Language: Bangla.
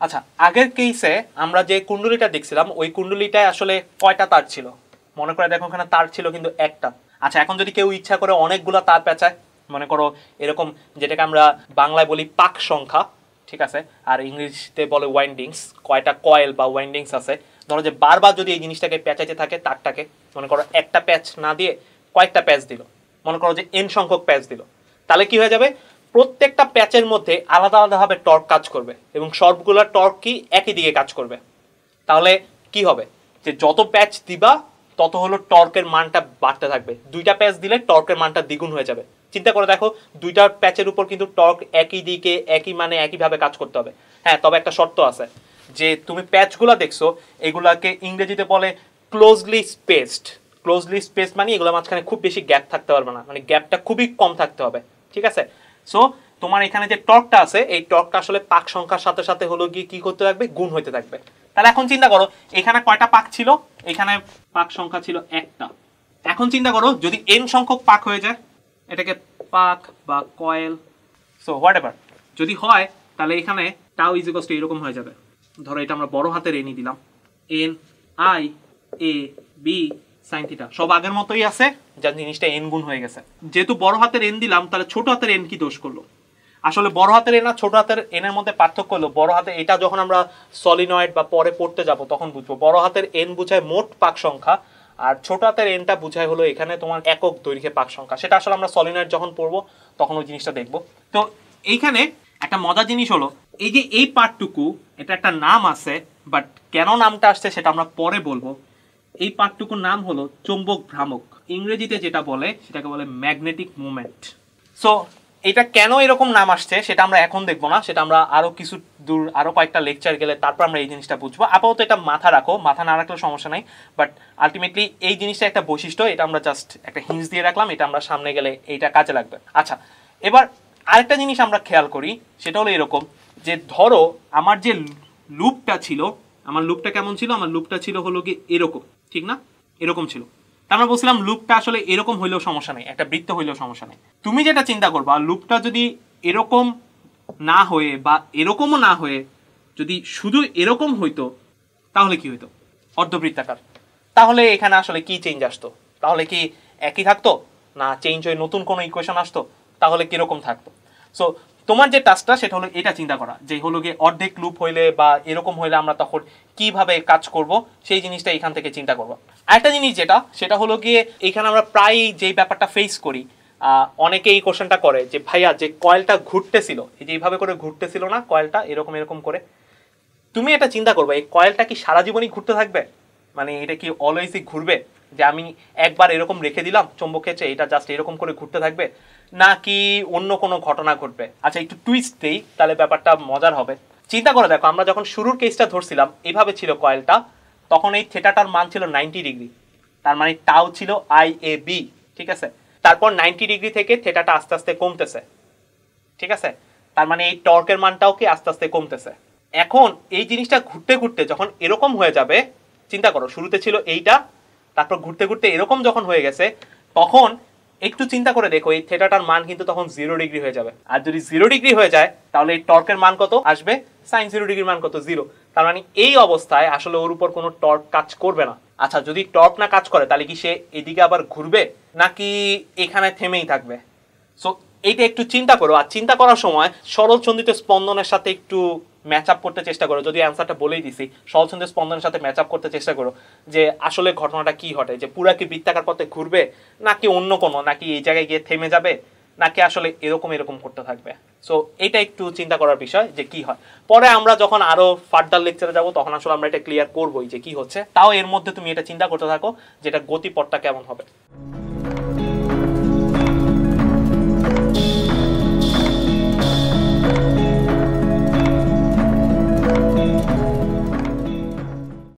আচ্ছা, আগের কেসে আমরা যে কুণ্ডলিটা দেখছিলাম ওই কুণ্ডলিটায় আসলে কয়টা তার ছিল? মনে করে দেখো ওখানে তার ছিল কিন্তু একটা। আচ্ছা, এখন যদি কেউ ইচ্ছা করে অনেকগুলা তার পেঁচায়, মনে করো এরকম, যেটাকে আমরা বাংলায় বলি পাক সংখ্যা, ঠিক আছে, আর ইংলিশতে বলে ওয়াইন্ডিংস, কয়টা কয়েল বা ওয়াইন্ডিংস আছে, ধরো যে বারবার যদি এই জিনিসটাকে পেঁচাইতে থাকে তারটাকে, মনে করো একটা প্যাচ না দিয়ে কয়েকটা প্যাচ দিল, মনে করো যে এন সংখ্যক প্যাচ দিল, তাহলে কি হয়ে যাবে? প্রত্যেকটা প্যাচের মধ্যে আলাদা আলাদাভাবে টর্ক কাজ করবে এবং সবগুলো টর্ক কি একই দিকে কাজ করবে। তাহলে কি হবে? যে যত প্যাচ দিবা তত হলো টর্কের মানটা বাড়তে থাকবে। দুইটা প্যাচ দিলে টর্কের মানটা দ্বিগুণ হয়ে যাবে। চিন্তা করে দেখো, দুইটা প্যাচের উপর কিন্তু টর্ক একই দিকে একই মানে একইভাবে কাজ করতে হবে। হ্যাঁ, তবে একটা শর্ত আছে, যে তুমি প্যাচগুলো দেখছো এগুলাকে ইংরেজিতে বলে ক্লোজলি স্পেসড। ক্লোজলি স্পেসড মানে এগুলোর মাঝখানে খুব বেশি গ্যাপ থাকতে পারবে না, মানে গ্যাপটা খুবই কম থাকতে হবে, ঠিক আছে? সো তোমার এখানে যে টর্কটা আছে এই টর্কটা আসলে পাক সংখ্যার সাথে সাথে হলো গিয়ে কি করতে থাকবে? গুণ হতে থাকবে। তাহলে এখন চিন্তা করো এখানে কয়টা পাক ছিল? এখানে পাক সংখ্যা ছিল একটা। এখন চিন্তা করো যদি এন সংখ্যক পাক হয়ে যায়, এটাকে পাক বা কয়েল, সো হোয়াট এভার যদি হয়, তাহলে এখানে টাউ ইজ ইকুয়ালস টু এরকম হয়ে যাবে। ধরো এটা আমরা বড় হাতের এনই দিলাম, N I A B sine theta, সব আগের মতোই আছে, যা জিনিসটা এন গুণ হয়ে গেছে। যেহেতু বড় হাতের এন দিলাম, তাহলে ছোট হাতের এন কি দোষ করলো? আসলে বড় হাতের এন আর ছোট হাতের এনের মধ্যে পার্থক্য হলো, বড় হাতের এটা যখন আমরা সলিনয়েড বা পরে পড়তে যাব তখন বুঝবো, বড় হাতের এন বুঝায় মোট পাক সংখ্যা, আর ছোট হাতের এনটা বুঝায় হলো এখানে তোমার একক দৈর্ঘ্যে পাক সংখ্যা। সেটা আসলে আমরা সলিনয়েড যখন পড়বো তখন ওই জিনিসটা দেখবো। তো এইখানে একটা মজার জিনিস হলো, এই যে এই পার্টটুকু, এটা একটা নাম আছে, বাট কেন নামটা আসছে সেটা আমরা পরে বলবো। এই পার্টটুকুর নাম হলো চৌম্বক ভ্রামক, ইংরেজিতে যেটা বলে সেটাকে বলে ম্যাগনেটিক মোমেন্ট। সো এটা কেন এরকম নাম আসছে সেটা আমরা এখন দেখবো না, সেটা আমরা আরো কিছু দূর, আরো কয়েকটা লেকচার গেলে তারপর আমরা এই জিনিসটা বুঝবো। আপাতত এটা মাথা রাখো, মাথা না রাখলে সমস্যা নাই, বাট আলটিমেটলি এই জিনিসটা একটা বৈশিষ্ট্য, এটা আমরা জাস্ট একটা হিন্স দিয়ে রাখলাম, এটা আমরা সামনে গেলে এইটা কাজে লাগবে। আচ্ছা, এবার আরেকটা জিনিস আমরা খেয়াল করি, সেটা হলো এরকম, যে ধরো আমার যে লুপটা ছিল, আমার লুপটা কেমন ছিল? আমার লুপটা ছিল হলো কি এরকম, ঠিক না? এরকম ছিল। আমরা বলছিলাম লুপটা আসলে এরকম হইলেও সমস্যা নেই, একটা বৃত্ত হইলেও সমস্যা নেই। তুমি যেটা চিন্তা করবা, লুপটা যদি এরকম না হয়ে বা এরকমও না হয়ে যদি শুধু এরকম হইতো, তাহলে কি হইতো? অর্ধবৃত্তাকার। তাহলে এখানে আসলে কি চেঞ্জ আসতো? তাহলে কি একই থাকতো, না চেঞ্জ হয়ে নতুন কোনো ইকুয়েশন আসতো? তাহলে কিরকম থাকতো? সো তোমার যে টাস্কটা সেটা হলো এটা চিন্তা করা, যে হলো গিয়ে অর্ধেক লুপ হইলে বা এরকম হইলে আমরা তখন কিভাবে কাজ করব, সেই জিনিসটা এখান থেকে চিন্তা করবো। আরেকটা জিনিস যেটা, সেটা হলো গিয়ে এখানে আমরা প্রায় যেই ব্যাপারটা ফেস করি, অনেকে এই কোশ্চেনটা করে যে ভাইয়া যে কয়েলটা ঘুরতেছিল, এই যে এইভাবে করে ঘুরতেছিল না কয়েলটা, এরকম এরকম করে, তুমি এটা চিন্তা করবে এই কয়েলটা কি সারা জীবনই ঘুরতে থাকবে? মানে এটা কি অলওয়েজই ঘুরবে, যে আমি একবার এরকম রেখে দিলাম চৌম্বক ক্ষেত্রে, এটা জাস্ট এরকম করে ঘুরতে থাকবে, নাকি অন্য কোনো ঘটনা ঘটবে? আচ্ছা, একটু টুইস্ট দেই, তাহলে ব্যাপারটা মজার হবে। চিন্তা করে দেখো, আমরা যখন শুরুর কেসটা ধরছিলাম এইভাবে ছিল কয়েলটা, তখন এই থেটাটার মান ছিল 90 ডিগ্রি, তার মানে টাউ ছিল আই এ বি, ঠিক আছে? তারপর 90 ডিগ্রি থেকে থেটাটা আস্তে আস্তে কমতেছে, ঠিক আছে? তার মানে এই টর্কের মানটাও কি আস্তে আস্তে কমতেছে। এখন এই জিনিসটা ঘুরতে ঘুরতে যখন এরকম হয়ে যাবে, চিন্তা করো শুরুতে ছিল এইটা, তারপর ঘুরতে ঘুরতে এরকম যখন হয়ে গেছে, তখন একটু চিন্তা করে দেখো এই থেটাটার মান কিন্তু তখন 0 ডিগ্রি হয়ে যাবে। আর যদি 0 ডিগ্রি হয়ে যায়, তাহলে এই টর্কের মান কত আসবে? সাইন 0 ডিগ্রির মান কত? 0। তার মানে এই অবস্থায় আসলে ওর উপর কোনো টর্ক কাজ করবে না। আচ্ছা, যদি টর্ক না কাজ করে, তাহলে কি সে এদিকে আবার ঘুরবে, নাকি এখানে থেমেই থাকবে? সো এইটা একটু চিন্তা করো, আর চিন্তা করার সময় সরলচন্দ্রিত স্পন্দনের সাথে একটু ম্যাচ আপ করতে চেষ্টা করো। যদি অ্যান্সারটা বলেই দিছি, সরলচন্দ্রিত স্পন্দনের সাথে ম্যাচ আপ করতে চেষ্টা করো, যে আসলে ঘটনাটা কি ঘটে, যে পুরা কি বৃত্তাকার পথে ঘুরবে, নাকি অন্য কোনো, নাকি এই জায়গায় গিয়ে থেমে যাবে, নাকি আসলে এরকম এরকম করতে থাকবে। সো এটা একটু চিন্তা করার বিষয়, যে কি হয়। পরে আমরা যখন আরো ফার্দার লেকচারে যাব তখন আসলে আমরা এটা ক্লিয়ার করবোই যে কি হচ্ছে। তাও এর মধ্যে তুমি এটা চিন্তা করতে থাকো যেটা গতিপথটা কেমন হবে।